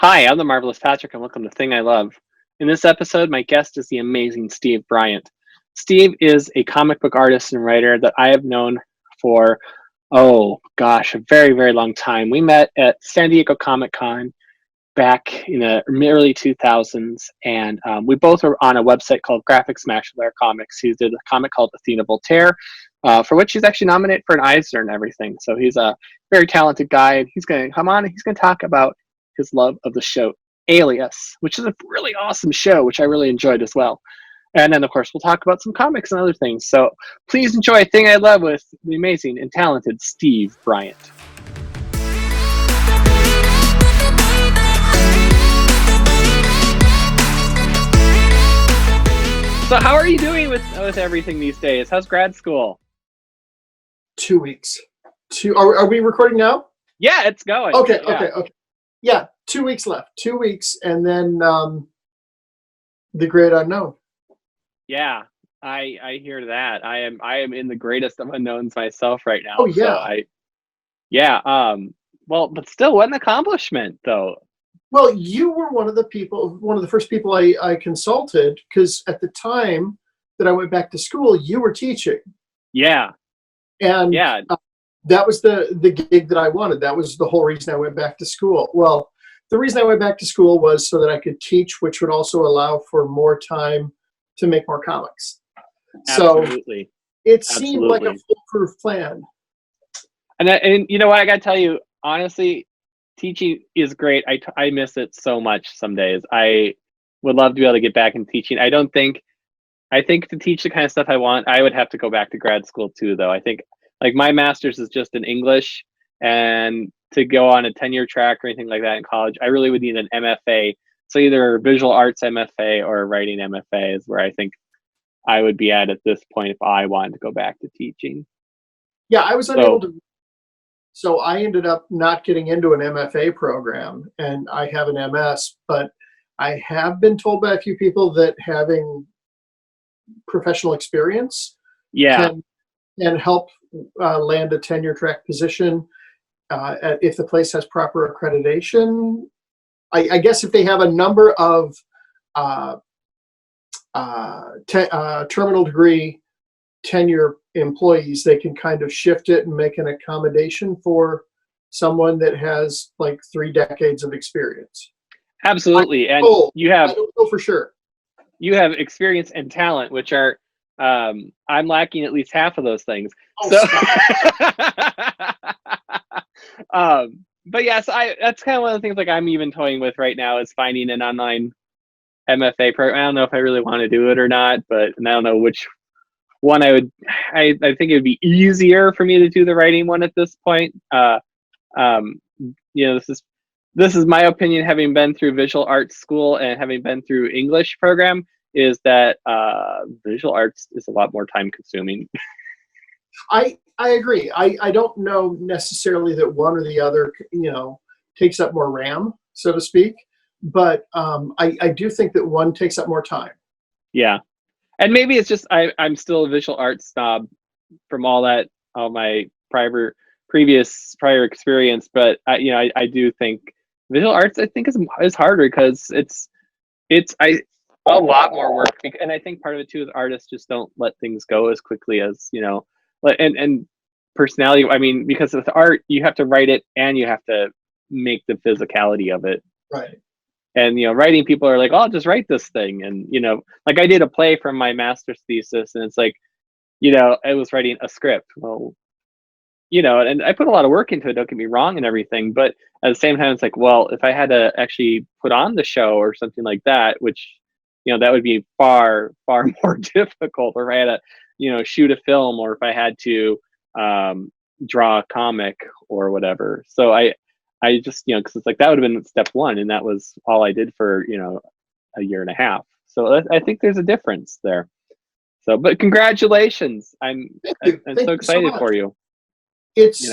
Hi, I'm the Marvelous Patrick, and welcome to Thing I Love. In this episode, my guest is the amazing Steve Bryant. Steve is a comic book artist and writer that I have known for, oh gosh, a very, very long time. We met at San Diego Comic Con back in the early 2000s, and we both were on a website called Graphic Smash with our comics. He did a comic called Athena Voltaire, for which he's actually nominated for an Eisner and everything. So he's a very talented guy, and he's going to come on and he's going to talk about his love of the show Alias, which is a really awesome show, which I really enjoyed as well. And then, of course, we'll talk about some comics and other things. So please enjoy Thing I Love with the amazing and talented Steve Bryant. So how are you doing with everything these days? How's grad school? 2 weeks. Are we recording now? Yeah, it's going. Okay. Yeah, 2 weeks left. 2 weeks, and then the great unknown. Yeah, I hear that. I am in the greatest of unknowns myself right now. Oh yeah. Well, but still, what an accomplishment, though. Well, you were one of the first people I consulted, because at the time that I went back to school, you were teaching. Yeah. And yeah, that was the gig that I wanted. That was the whole reason I went back to school. Well, the reason I went back to school was so that I could teach, which would also allow for more time to make more comics. Absolutely. So it seemed like a foolproof plan. And you know what? I got to tell you, honestly, teaching is great. I miss it so much some days. I would love to be able to get back into teaching. I think to teach the kind of stuff I want, I would have to go back to grad school too, though. I think like my master's is just in English, and to go on a 10-year track or anything like that in college, I really would need an MFA. So either a visual arts MFA or a writing MFA is where I think I would be at this point if I wanted to go back to teaching. Yeah, I was unable to. So I ended up not getting into an MFA program, and I have an MS, but I have been told by a few people that having professional experience can help land a tenure track position if the place has proper accreditation. I guess if they have a number of terminal degree tenure employees, they can kind of shift it and make an accommodation for someone that has like 3 decades of experience. Absolutely. And I don't know for sure. You have experience and talent, which are I'm lacking at least half of those things. But yes, that's kind of one of the things like I'm even toying with right now is finding an online MFA program. I don't know if I really want to do it or not, but I don't know which one I would. I think it would be easier for me to do the writing one at this point. This is my opinion, having been through visual arts school and having been through English program, is that visual arts is a lot more time consuming. I agree. I don't know necessarily that one or the other, takes up more RAM, so to speak, but I do think that one takes up more time. Yeah. And maybe it's just I'm still a visual arts snob from all my prior experience, but I do think visual arts I think is harder because it's a lot more work, and I think part of it too is artists just don't let things go as quickly as and personality. I mean, because with art you have to write it and you have to make the physicality of it right. And writing people are like, oh, I'll just write this thing, and like I did a play from my master's thesis, and it's like, I was writing a script. Well, and I put a lot of work into it. Don't get me wrong, and everything, but at the same time, it's like, well, if I had to actually put on the show or something like that, which that would be far more difficult. Or if I had to shoot a film, or if I had to draw a comic or whatever. So I just, because it's like that would have been step one, and that was all I did for, a year and a half. So I think there's a difference there. So, but congratulations. I'm so excited for you. It's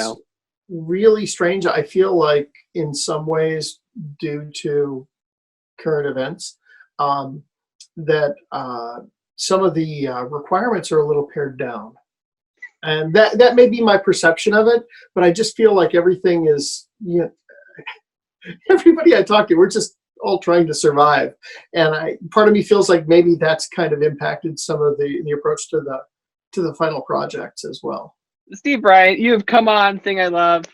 really strange. I feel like in some ways, due to current events, that some of the requirements are a little pared down. And that may be my perception of it, but I just feel like everything is, everybody I talk to, we're just all trying to survive. And part of me feels like maybe that's kind of impacted some of the approach to the final projects as well. Steve Bryant, you have come on Thing I Love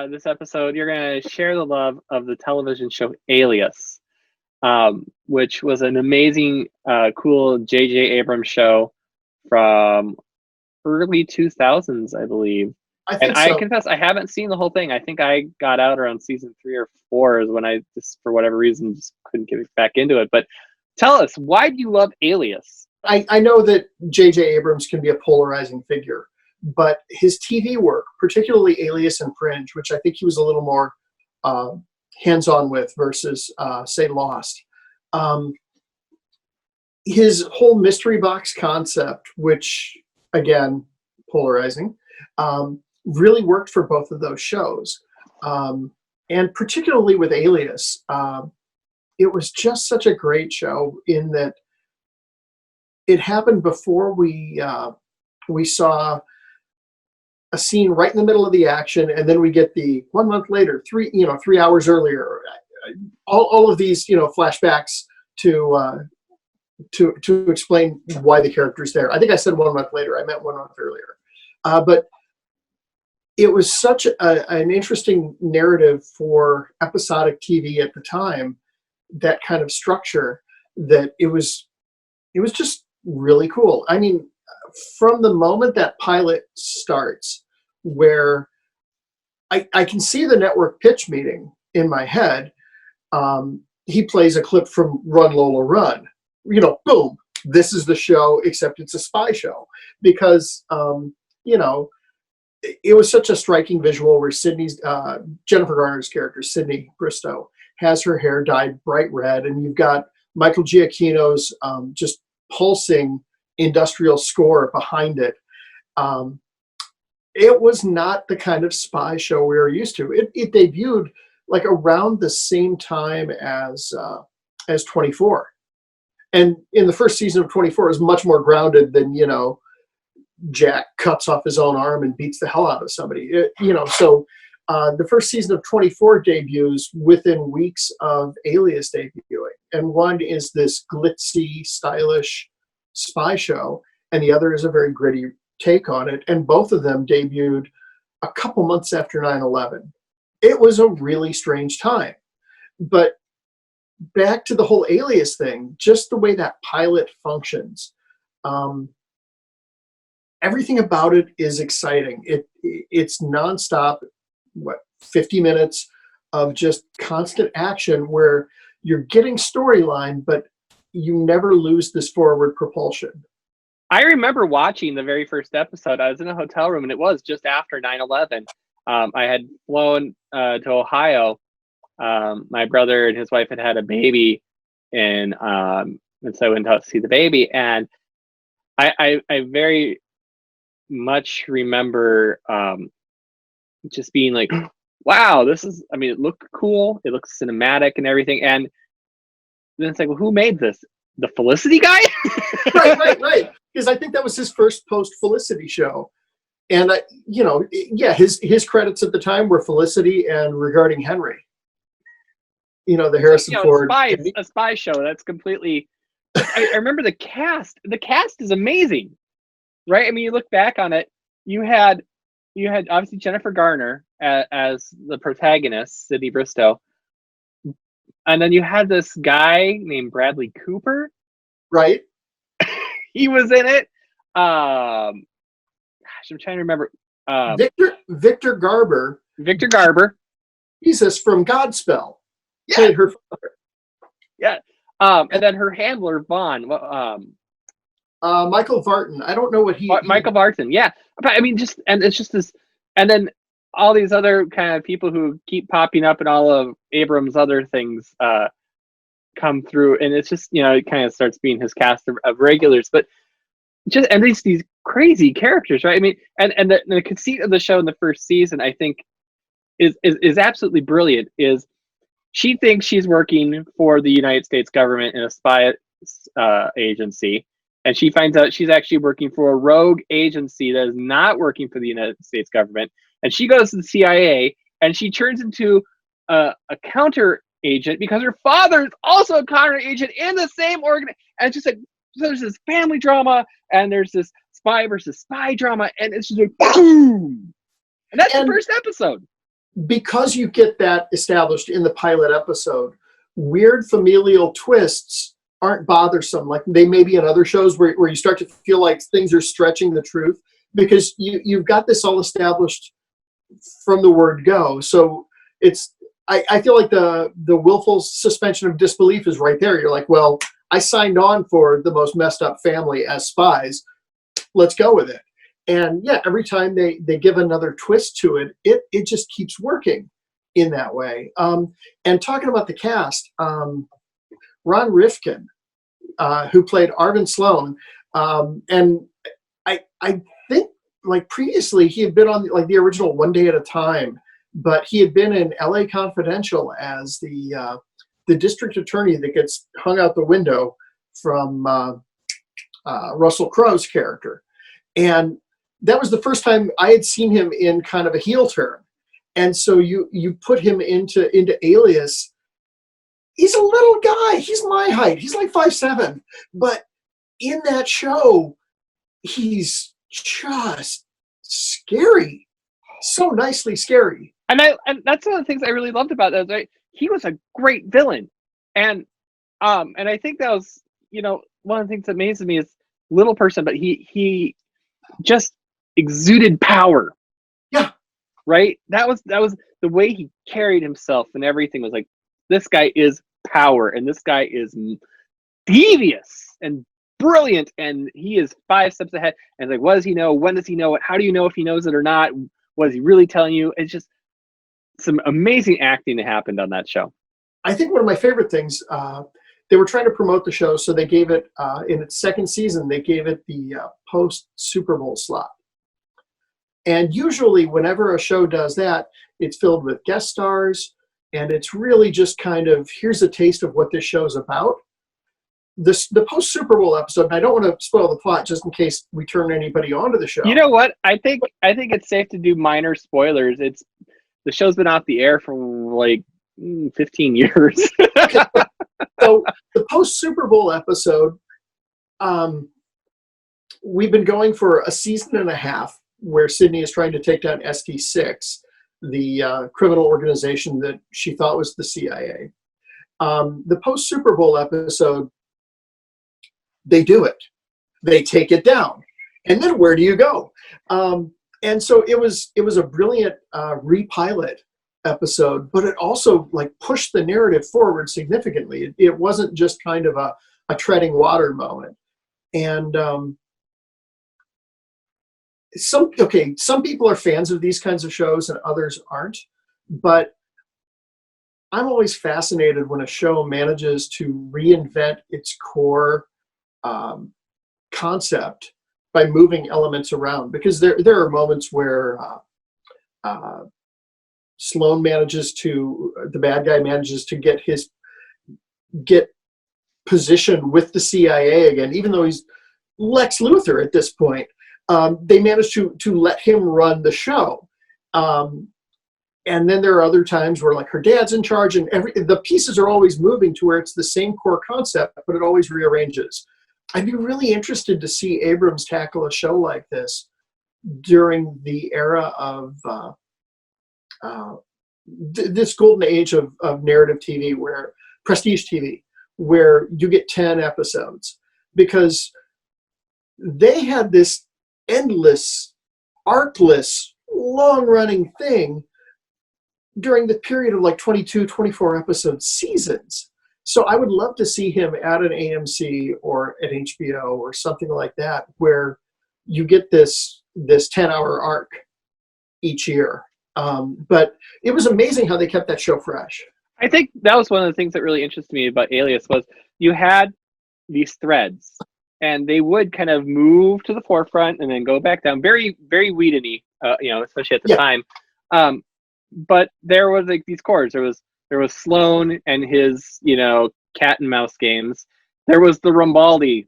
this episode. You're going to share the love of the television show Alias, which was an amazing, cool J.J. Abrams show from early 2000s, I believe. I confess, I haven't seen the whole thing. I think I got out around season 3 or 4 is when I just, for whatever reason, just couldn't get back into it. But tell us, why do you love Alias? I know that J.J. Abrams can be a polarizing figure, but his TV work, particularly Alias and Fringe, which I think he was a little more hands-on with versus, say, Lost. His whole mystery box concept, which, again, polarizing, really worked for both of those shows. And particularly with Alias, it was just such a great show in that it happened before we saw a scene right in the middle of the action, and then we get the 1 month later, 3 hours earlier, all of these flashbacks to explain why the character's there. I think I said 1 month later. I meant 1 month earlier. But it was such an interesting narrative for episodic TV at the time, that kind of structure, that it was just really cool. I mean, from the moment that pilot starts, where I can see the network pitch meeting in my head, he plays a clip from Run Lola Run. Boom, this is the show, except it's a spy show. Because, it was such a striking visual where Jennifer Garner's character, Sydney Bristow, has her hair dyed bright red, and you've got Michael Giacchino's just pulsing industrial score behind it. It was not the kind of spy show we were used to. It debuted like around the same time as 24. And in the first season of 24, it was much more grounded than, Jack cuts off his own arm and beats the hell out of somebody. So the first season of 24 debuts within weeks of Alias debuting. And one is this glitzy, stylish spy show, and the other is a very gritty take on it. And both of them debuted a couple months after 9/11. It was a really strange time. But back to the whole Alias thing, just the way that pilot functions, everything about it is exciting. It's nonstop, 50 minutes of just constant action where you're getting storyline, but you never lose this forward propulsion. I remember watching the very first episode. I was in a hotel room, and it was just after 9/11. I had flown to Ohio. My brother and his wife had a baby, and so I went out to see the baby. And I very much remember just being like, wow, it looked cool. It looks cinematic and everything. And then it's like, well, who made this? The Felicity guy? Right. Because I think that was his first post-Felicity show. And, his credits at the time were Felicity and Regarding Henry. The Harrison Ford. A spy show. That's completely... I remember the cast. The cast is amazing. Right? I mean, you look back on it, you had obviously Jennifer Garner as the protagonist, Sydney Bristow. And then you had this guy named Bradley Cooper. Right. He was in it. I'm trying to remember. Victor Garber. Victor Garber. Jesus from Godspell. Yeah. Played her father. Yeah. And then her handler, Vaughn. Michael Vartan. I don't know what Michael Vartan. Yeah. But I mean, it's just this, and then all these other kind of people who keep popping up in all of Abrams' other things come through, and it's just, it kind of starts being his cast of regulars, but just, and these crazy characters, right? I mean, and the conceit of the show in the first season, I think, is absolutely brilliant. Is she thinks she's working for the United States government in a spy agency, and she finds out she's actually working for a rogue agency that is not working for the United States government. And she goes to the CIA, and she turns into a counter agent because her father is also a counter agent in the same organ. And it's just like, so there's this family drama and there's this spy versus spy drama, and it's just like boom. And that's the first episode. Because you get that established in the pilot episode, weird familial twists aren't bothersome. Like they may be in other shows where you start to feel like things are stretching the truth, because you've got this all established from the word go. So I feel like the willful suspension of disbelief is right there. You're like, well, I signed on for the most messed up family as spies. Let's go with it. And yeah, every time they give another twist to it, it just keeps working in that way. And talking about the cast, Ron Rifkin, who played Arvin Sloan, and I think like previously he had been on like the original One Day at a Time, but he had been in L.A. Confidential as the district attorney that gets hung out the window from Russell Crowe's character. And that was the first time I had seen him in kind of a heel turn. And so you put him into Alias. He's a little guy. He's my height. He's like 5'7". But in that show, he's just scary. So nicely scary. And that's one of the things I really loved about that. Right? He was a great villain. And I think that was, one of the things that amazes me is little person, but he just exuded power. Yeah. Right? That was the way he carried himself, and everything was like, this guy is power, and this guy is devious and brilliant, and he is 5 steps ahead. And like, what does he know? When does he know it? How do you know if he knows it or not? What is he really telling you? It's just some amazing acting that happened on that show. I think one of my favorite things, they were trying to promote the show, so they gave it, in its second season, they gave it the post-Super Bowl slot. And usually whenever a show does that, it's filled with guest stars, and it's really just kind of, here's a taste of what this show's about. The post-Super Bowl episode, and I don't want to spoil the plot just in case we turn anybody onto the show. You know what? I think it's safe to do minor spoilers. The show's been off the air for like 15 years. Okay. So the post-Super Bowl episode, we've been going for a season and a half where Sydney is trying to take down SD6, the criminal organization that she thought was the CIA. The post-Super Bowl episode, they do it. They take it down. And then where do you go? And so it was a brilliant repilot episode, but it also like pushed the narrative forward significantly. It wasn't just kind of a treading water moment. And some people are fans of these kinds of shows and others aren't, but I'm always fascinated when a show manages to reinvent its core concept by moving elements around, because there are moments where Sloan the bad guy manages to get position with the CIA again, even though he's Lex Luthor at this point. They managed to let him run the show. And then there are other times where like her dad's in charge, and the pieces are always moving to where it's the same core concept, but it always rearranges. I'd be really interested to see Abrams tackle a show like this during the era of this golden age of narrative TV, where prestige TV, where you get 10 episodes, because they had this endless, arcless, long-running thing during the period of like 22, 24 episode seasons. So I would love to see him at an AMC or at HBO or something like that, where you get this 10-hour arc each year. But it was amazing how they kept that show fresh. I think that was one of the things that really interested me about Alias was you had these threads, and they would kind of move to the forefront and then go back down. Very, very Whedon-y, especially at the time. But there was like these chords. There was Sloan and his, cat and mouse games. There was the Rambaldi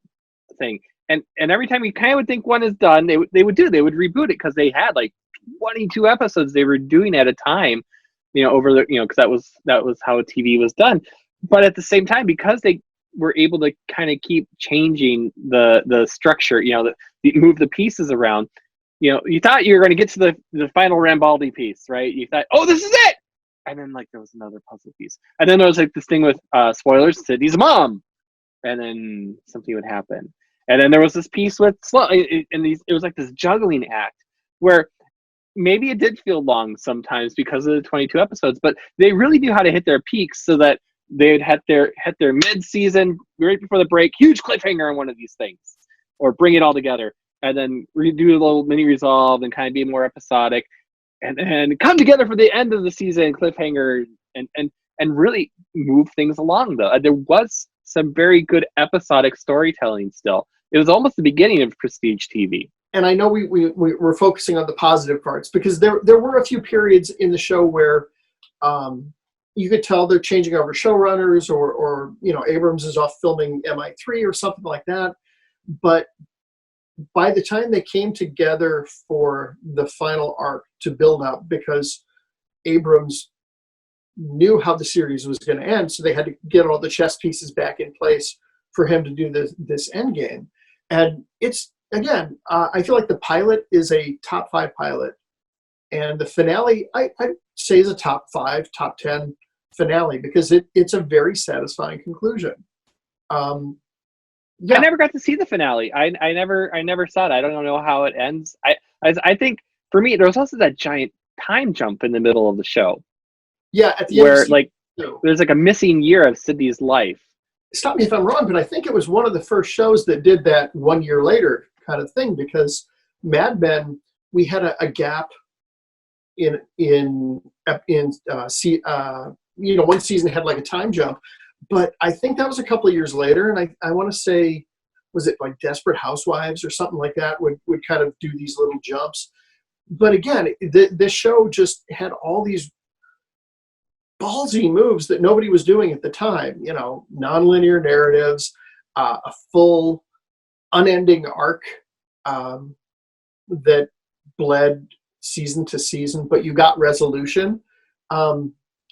thing. And every time you kind of would think one is done, they would reboot it, because they had like 22 episodes they were doing at a time, over the, because that was how TV was done. But at the same time, because they were able to kind of keep changing the structure, move the pieces around, you thought you were going to get to the final Rambaldi piece, right? You thought, oh, this is it. And then there was another puzzle piece. And then there was this thing with spoilers, Sydney's mom. And then something would happen. And then there was this piece with it was like this juggling act where maybe it did feel long sometimes because of the 22 episodes, but they really knew how to hit their peaks so that they'd hit their mid-season right before the break, huge cliffhanger on one of these things, or bring it all together, and then redo a little mini resolve and kind of be more episodic, and then come together for the end of the season cliffhanger, and really move things along. Though there was some very good episodic storytelling still. It was almost the beginning of prestige TV. And I know we're focusing on the positive parts, because there were a few periods in the show where you could tell they're changing over showrunners, or Abrams is off filming MI3 or something like that. But by the time they came together for the final arc to build up, because Abrams knew how the series was going to end, so they had to get all the chess pieces back in place for him to do this end game. And it's, again, I feel like the pilot is a top 5 pilot, and the finale I'd say is a top 5, top 10 finale, because it's a very satisfying conclusion. I never got to see the finale. I never saw it. I don't know how it ends. I think for me there was also that giant time jump in the middle of the show. Yeah, at the where end there's a missing year of Sydney's life. Stop me if I'm wrong, but I think it was one of the first shows that did that 1 year later kind of thing, because Mad Men, we had a gap in one season had like a time jump, but I think that was a couple of years later, and I want to say, was it like Desperate Housewives or something like that would kind of do these little jumps. But again, this show just had all these ballsy moves that nobody was doing at the time. Nonlinear narratives, a full unending arc that bled season to season, but you got resolution.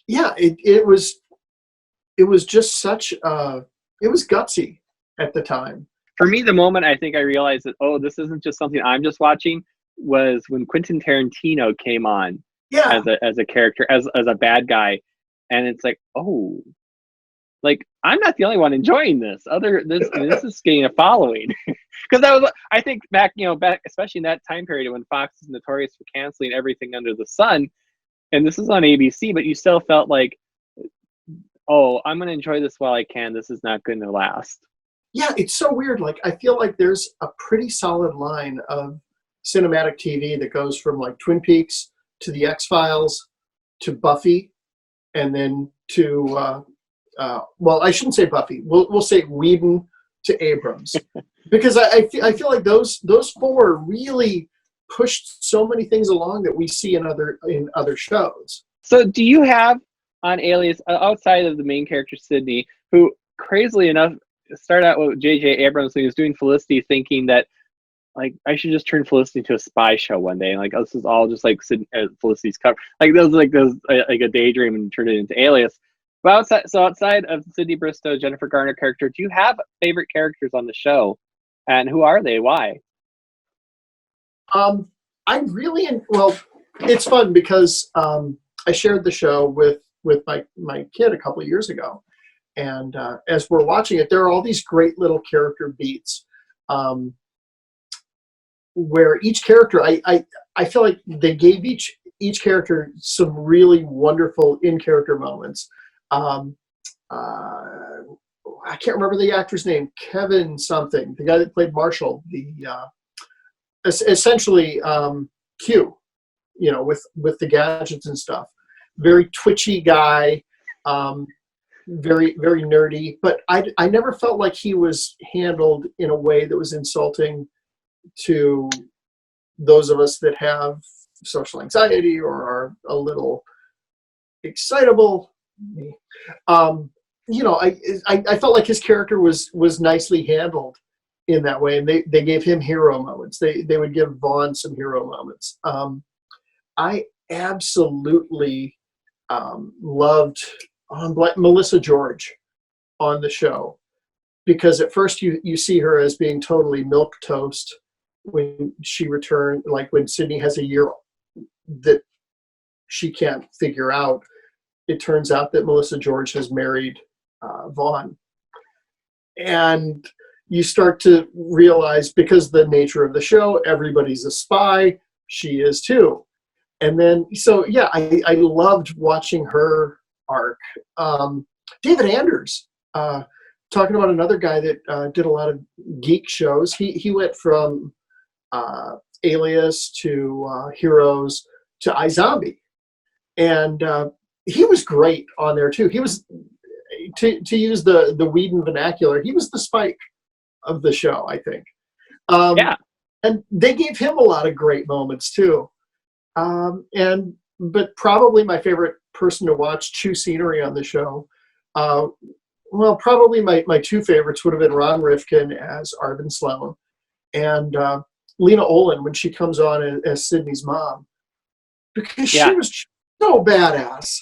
It was just such it was gutsy at the time. For me, the moment I think I realized that, oh, this isn't just something I'm just watching, was when Quentin Tarantino came on as a character, as a bad guy. And it's like, oh, like I'm not the only one enjoying this. This is getting a following, because that was, I think, back especially in that time period when Fox is notorious for canceling everything under the sun, and this is on ABC, but you still felt like, oh, I'm going to enjoy this while I can. This is not going to last. Yeah, it's so weird. Like I feel like there's a pretty solid line of cinematic TV that goes from like Twin Peaks to the X-Files to Buffy. And then to, well, I shouldn't say Buffy. We'll say Whedon to Abrams, because I feel like those 4 really pushed so many things along that we see in other shows. So, do you have on Alias, outside of the main character Sydney, who crazily enough started out with J.J. Abrams when he was doing Felicity, thinking that, like, I should just turn Felicity into a spy show one day, and like, oh, this is all just like Felicity's cover. Like those like a daydream, and turn it into Alias. But outside of Sydney Bristow, Jennifer Garner character, do you have favorite characters on the show, and who are they? Why? It's fun because I shared the show with my kid a couple of years ago, and as we're watching it, there are all these great little character beats. Where each character, I feel like they gave each character some really wonderful in-character moments. I can't remember the actor's name, Kevin something, the guy that played Marshall, essentially Q, with the gadgets and stuff. Very twitchy guy, very, very nerdy, but I never felt like he was handled in a way that was insulting to those of us that have social anxiety or are a little excitable. I felt like his character was nicely handled in that way, and they gave him hero moments. They would give Vaughn some hero moments. I absolutely loved Melissa George on the show, because at first you see her as being totally milquetoast when she returned, like when Sydney has a year that she can't figure out. It turns out that Melissa George has married Vaughn. And you start to realize, because the nature of the show, everybody's a spy, she is too. And then, so yeah, I loved watching her arc. David Anders, talking about another guy that did a lot of geek shows. He went from Alias to Heroes to iZombie. And he was great on there too. He was, to use the Whedon vernacular, he was the Spike of the show, I think. Yeah. And they gave him a lot of great moments too. But probably my favorite person to watch chew scenery on the show, well, probably my two favorites would have been Ron Rifkin as Arvin Sloan, and Lena Olin when she comes on as Sydney's mom, because she was so badass.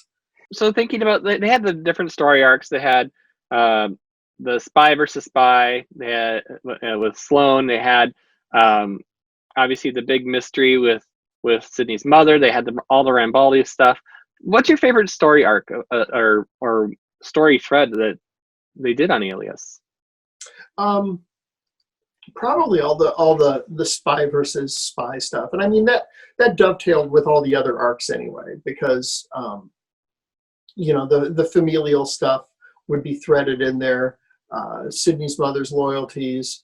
So thinking about, they had the different story arcs. They had the spy versus spy. They had with Sloan. They had obviously the big mystery with Sydney's mother. They had all the Rambaldi stuff. What's your favorite story arc or story thread that they did on Alias? Probably all the spy versus spy stuff, and I mean that dovetailed with all the other arcs anyway, because the familial stuff would be threaded in there. Sydney's mother's loyalties.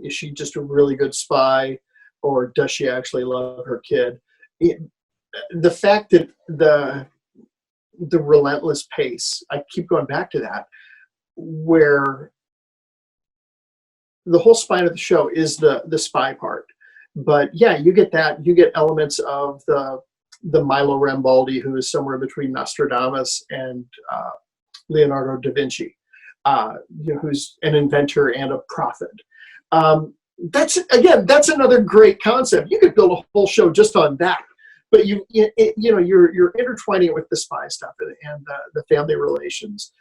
Is she just a really good spy, or does she actually love her kid? The fact that the relentless pace, I keep going back to that, where the whole spine of the show is the spy part. But yeah, you get that. You get elements of the Milo Rambaldi, who is somewhere between Nostradamus and Leonardo da Vinci, who's an inventor and a prophet. That's another great concept. You could build a whole show just on that. But you're intertwining it with the spy stuff and the family relations.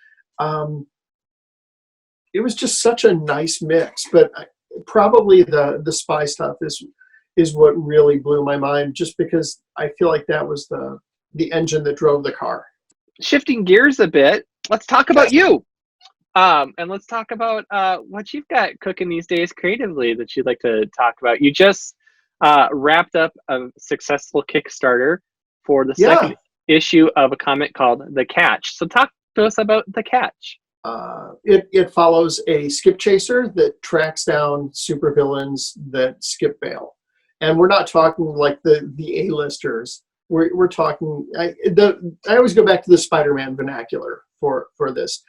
It was just such a nice mix. But probably the spy stuff is what really blew my mind, just because I feel like that was the engine that drove the car. Shifting gears a bit, let's talk about you. And let's talk about what you've got cooking these days creatively that you'd like to talk about. You just wrapped up a successful Kickstarter for the second issue of a comic called The Catch. So talk to us about The Catch. It follows a skip chaser that tracks down supervillains that skip bail. And we're not talking like the A-listers. We're talking, I always go back to the Spider-Man vernacular for this.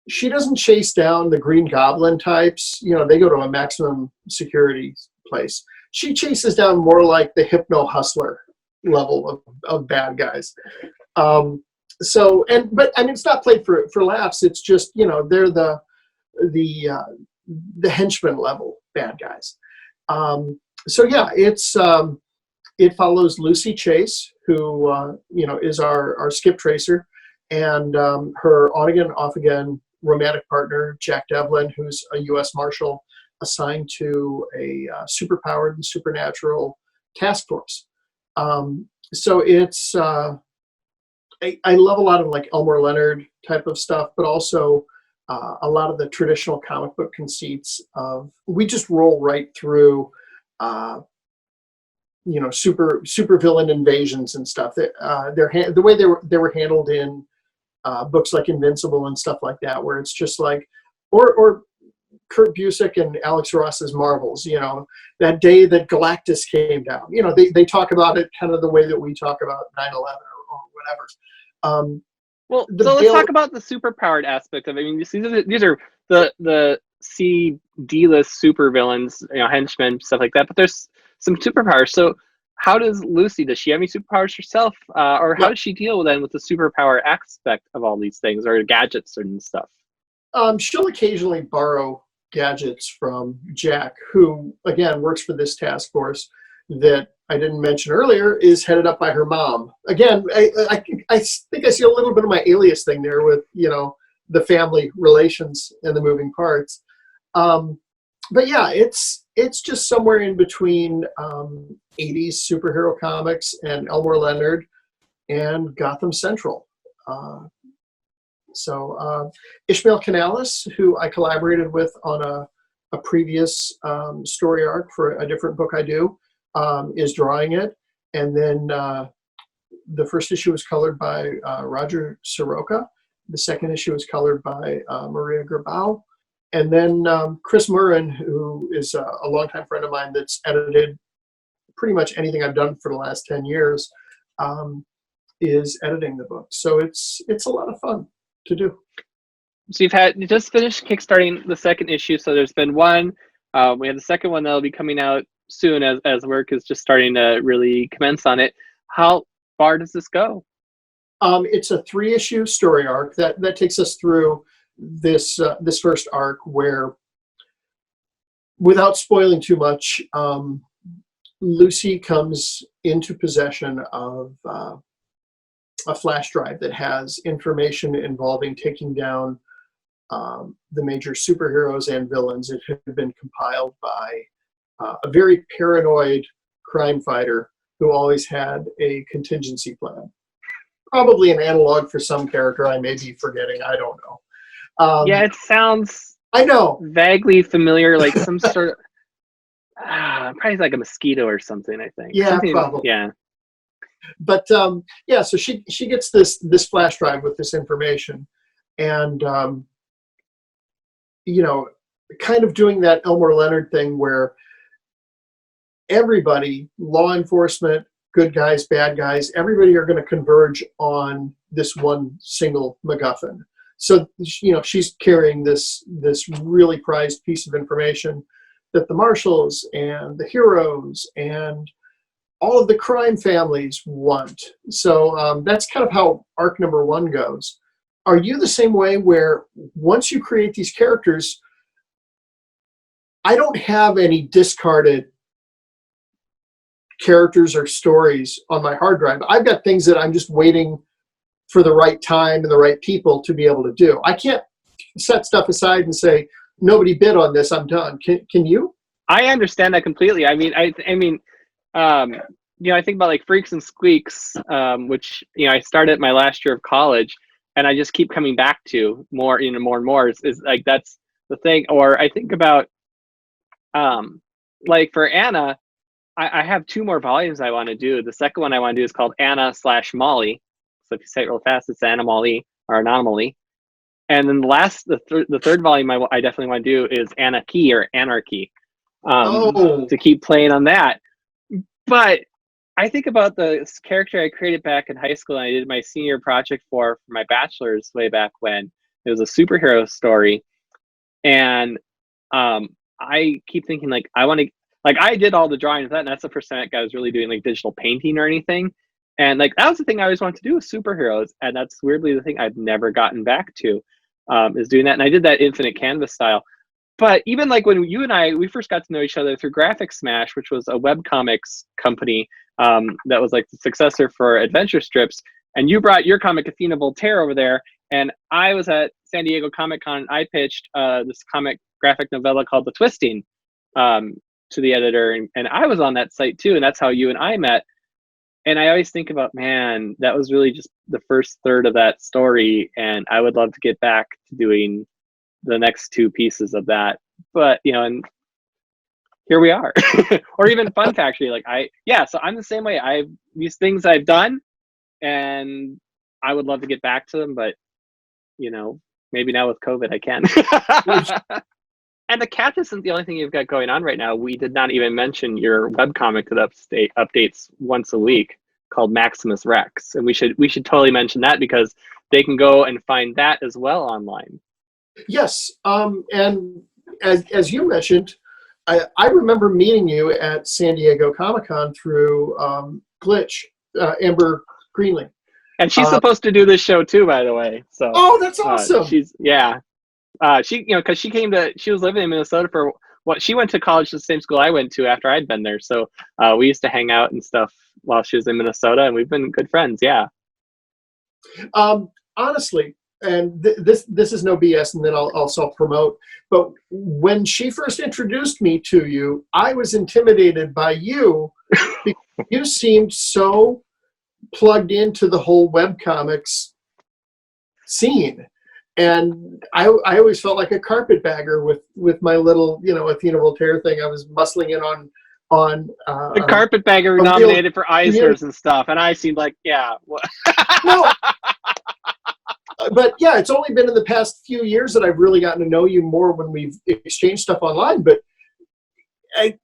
She doesn't chase down the Green Goblin types. They go to a maximum security place. She chases down more like the Hypno Hustler level of bad guys. But I mean, it's not played for laughs. It's just, they're the henchman level bad guys. It follows Lucy Chase, who is our skip tracer, and her on-again, off-again romantic partner, Jack Devlin, who's a U.S. Marshal assigned to a superpowered and supernatural task force. So it's I love a lot of like Elmore Leonard type of stuff, but also a lot of the traditional comic book conceits of, we just roll right through super villain invasions and stuff. The way they were handled in books like Invincible and stuff like that, where it's just like, or Kurt Busiek and Alex Ross's Marvels, that day that Galactus came down, they talk about it kind of the way that we talk about 9/11 or whatever. So let's talk about the superpowered aspect of it. I mean, these are the D-list super villains, henchmen, stuff like that, but there's some superpowers. So how does she have any superpowers herself, or how does she deal then with the superpower aspect of all these things, or gadgets and stuff? She'll occasionally borrow gadgets from Jack, who again works for this task force that I didn't mention earlier, is headed up by her mom. Again, I think I see a little bit of my Alias thing there with, the family relations and the moving parts. But yeah, it's just somewhere in between 80s superhero comics and Elmore Leonard and Gotham Central. So Ishmael Canales, who I collaborated with on a previous story arc for a different book I do, is drawing it. And then the first issue was colored by Roger Soroka. The second issue was colored by Maria Gerbau. And then Chris Murrin, who is a longtime friend of mine that's edited pretty much anything I've done for the last 10 years, is editing the book. So it's a lot of fun to do. So you just finished kickstarting the second issue. So there's been one. We have the second one that'll be coming out soon as work is just starting to really commence on it. How far does this go? It's a 3-issue story arc that takes us through this first arc, where, without spoiling too much, Lucy comes into possession of a flash drive that has information involving taking down the major superheroes and villains. It had been compiled by a very paranoid crime fighter who always had a contingency plan. Probably an analog for some character I may be forgetting. I don't know. Yeah, it sounds. I know. Vaguely familiar, like some sort of. Probably like a mosquito or something. I think. Yeah, something, probably. Yeah. But yeah, so she gets this flash drive with this information, and kind of doing that Elmore Leonard thing where everybody, law enforcement, good guys, bad guys, everybody are going to converge on this one single MacGuffin. So, she's carrying this really prized piece of information that the marshals and the heroes and all of the crime families want. So that's kind of how arc number 1 goes. Are you the same way, where once you create these characters, I don't have any discarded characters or stories on my hard drive? I've got things that I'm just waiting for the right time and the right people to be able to do. I can't set stuff aside and say, nobody bid on this, I'm done. Can you? I understand that completely. I mean, I think about like Freaks and Squeaks, which, I started my last year of college, and I just keep coming back to more, more and more is like, that's the thing. Or I think about, like for Anna, I have 2 more volumes I want to do. The second one I want to do is called Anna/Molly. So if you say it real fast, it's Anomaly or Anomaly. And then the third volume I definitely want to do is Anarchy or Anarchy. To keep playing on that. But I think about the character I created back in high school, and I did my senior project for my bachelor's way back when. It was a superhero story. And I keep thinking, like, I want to, like, I did all the drawing of that, and that's the first time I was really doing like digital painting or anything. And like, that was the thing I always wanted to do with superheroes. And that's weirdly the thing I've never gotten back to, is doing that. And I did that infinite canvas style. But even like when you and we first got to know each other through Graphic Smash, which was a webcomics company that was like the successor for adventure strips. And you brought your comic Athena Voltaire over there. And I was at San Diego Comic-Con, and I pitched this comic graphic novella called The Twisting to the editor. And I was on that site too. And that's how you and I met. And I always think about, man, that was really just the first third of that story. And I would love to get back to doing the next 2 pieces of that. But, and here we are. Or even Fun Factory. Like so I'm the same way. These things I've done, and I would love to get back to them, but maybe now with COVID I can. And the cat isn't the only thing you've got going on right now. We did not even mention your webcomic that updates once a week called Maximus Rex. And we should totally mention that, because they can go and find that as well online. Yes. And as you mentioned, I remember meeting you at San Diego Comic-Con through Glitch, Amber Greenlee. And she's supposed to do this show too, by the way. So that's awesome. She because she was living in Minnesota for she went to college the same school I went to after I'd been there. So we used to hang out and stuff while she was in Minnesota, and we've been good friends. Yeah. Honestly, and this is no BS, and then I'll self-promote. But when she first introduced me to you, I was intimidated by you because you seemed so plugged into the whole webcomics scene. And I always felt like a carpetbagger with my little, Athena Voltaire thing. I was muscling in on the carpetbagger nominated for Eisners and stuff, and I seemed like, yeah. No, but yeah, it's only been in the past few years that I've really gotten to know you more when we've exchanged stuff online. But and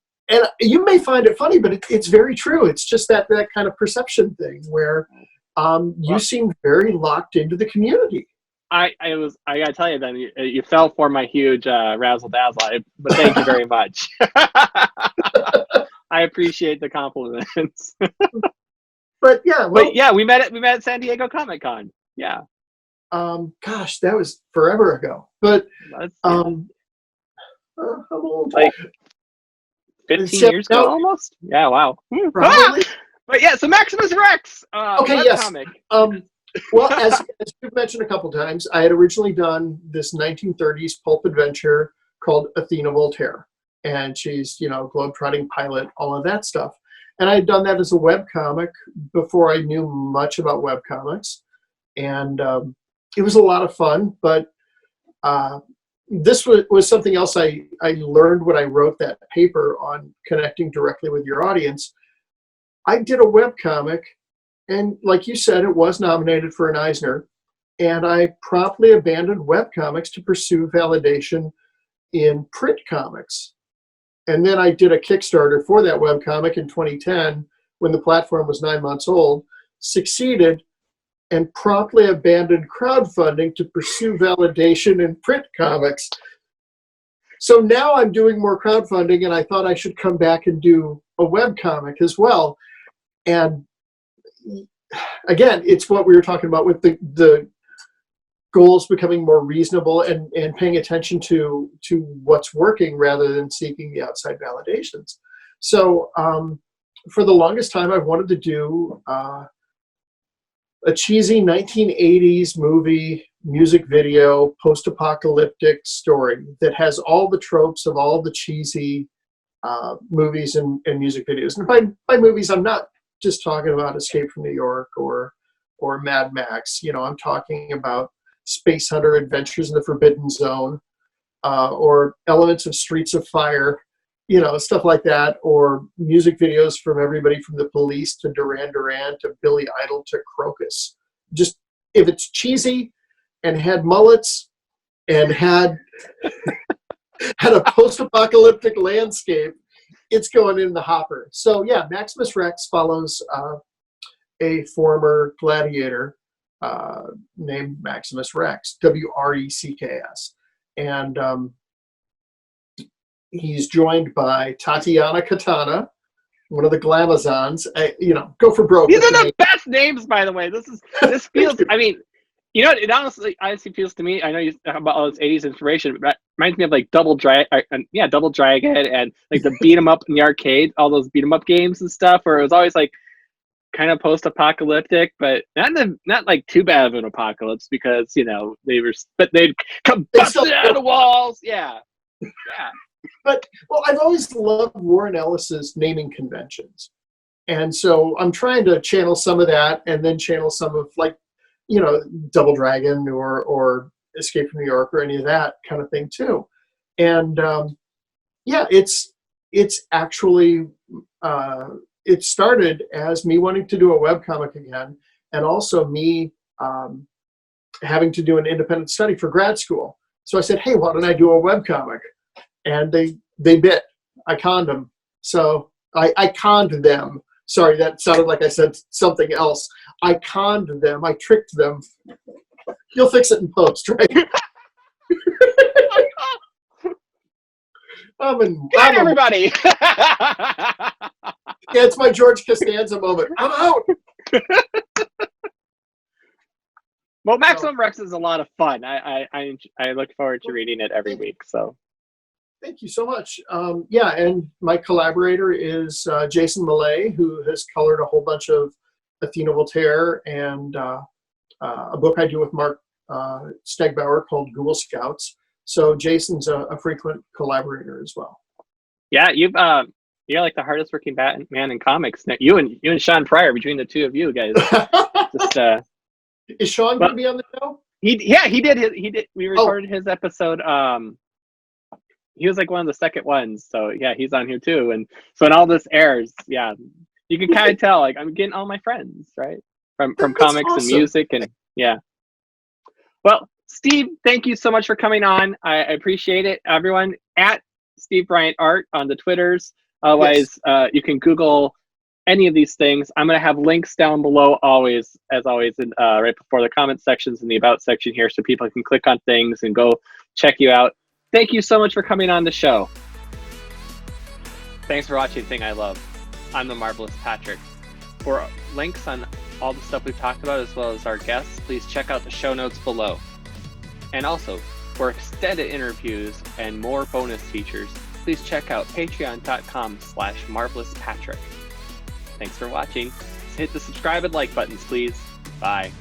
you may find it funny, but it's very true. It's just that kind of perception thing where you seem very locked into the community. I gotta tell you, then you fell for my huge razzle dazzle, but thank you very much. I appreciate the compliments. But yeah, we met at San Diego Comic Con. Yeah. Gosh, that was forever ago. But how old? Like 15 years ago, almost. Yeah, wow. Probably. But yeah, so Maximus Rex. Okay, yes. Comic. Well, as you've mentioned a couple times, I had originally done this 1930s pulp adventure called Athena Voltaire, and she's globetrotting pilot, all of that stuff. And I had done that as a webcomic before I knew much about webcomics, and it was a lot of fun. But this was something else I learned when I wrote that paper on connecting directly with your audience. I did a webcomic, and like you said, it was nominated for an Eisner, and I promptly abandoned webcomics to pursue validation in print comics. And then I did a Kickstarter for that webcomic in 2010 when the platform was 9 months old, succeeded, and promptly abandoned crowdfunding to pursue validation in print comics. So now I'm doing more crowdfunding, and I thought I should come back and do a webcomic as well. And again, it's what we were talking about with the goals becoming more reasonable and paying attention to what's working rather than seeking the outside validations. So for the longest time, I've wanted to do a cheesy 1980s movie, music video, post-apocalyptic story that has all the tropes of all the cheesy movies and music videos. And by movies, I'm not just talking about Escape from New York or Mad Max. I'm talking about Space Hunter Adventures in the Forbidden Zone, or elements of Streets of Fire, stuff like that, or music videos from everybody from The Police to Duran Duran to Billy Idol to Crocus. Just if it's cheesy and had mullets and had a post-apocalyptic landscape, it's going in the hopper. So yeah, Maximus Rex follows a former gladiator named Maximus Rex, W-R-E-C-K-S. And he's joined by Tatiana Katana, one of the Glamazons. Go for broke. These are the best names, by the way. This feels, I mean, it honestly feels to me, I know you talk about all this 80s inspiration, but it reminds me of like Double Dragon, and like the beat 'em up in the arcade, all those beat 'em up games and stuff, where it was always like kind of post-apocalyptic, but not like too bad of an apocalypse, because they'd come busting out of the walls. Yeah. But I've always loved Warren Ellis's naming conventions, and so I'm trying to channel some of that, and then channel some of Double Dragon or Escape from New York or any of that kind of thing too. And it's actually it started as me wanting to do a webcomic again, and also me having to do an independent study for grad school. So I said, hey, why don't I do a webcomic? And they bit. I conned them. So I conned them. Sorry, that sounded like I said something else. I conned them. I tricked them. You'll fix it in post, right? Everybody. Yeah, it's my George Costanza moment. I'm out. Well, Maximum Rex is a lot of fun. I look forward to reading it every week. So Thank you so much. Yeah, and my collaborator is Jason Millay, who has colored a whole bunch of Athena Voltaire and a book I do with Mark Stegbauer called Ghoul Scouts. So Jason's a frequent collaborator as well. Yeah, you're like the hardest working Batman in comics. You and Sean Pryor, between the two of you guys. Just, is Sean going to be on the show? He did. We recorded his episode. He was like one of the second ones, so yeah, he's on here too. And so when all this airs, yeah, you can kind of tell like I'm getting all my friends right from comics and music, and yeah. Well, Steve, thank you so much for coming on. I appreciate it. Everyone at Steve Bryant Art on the Twitters. Otherwise, you can Google any of these things. I'm going to have links down below as always, in, right before the comment sections in the about section here, so people can click on things and go check you out. Thank you so much for coming on the show. Thanks for watching Thing I Love. I'm the Marvelous Patrick. For links on all the stuff we've talked about, as well as our guests, please check out the show notes below. And also, for extended interviews and more bonus features, please check out patreon.com/marvelouspatrick. Thanks for watching. Hit the subscribe and like buttons, please. Bye.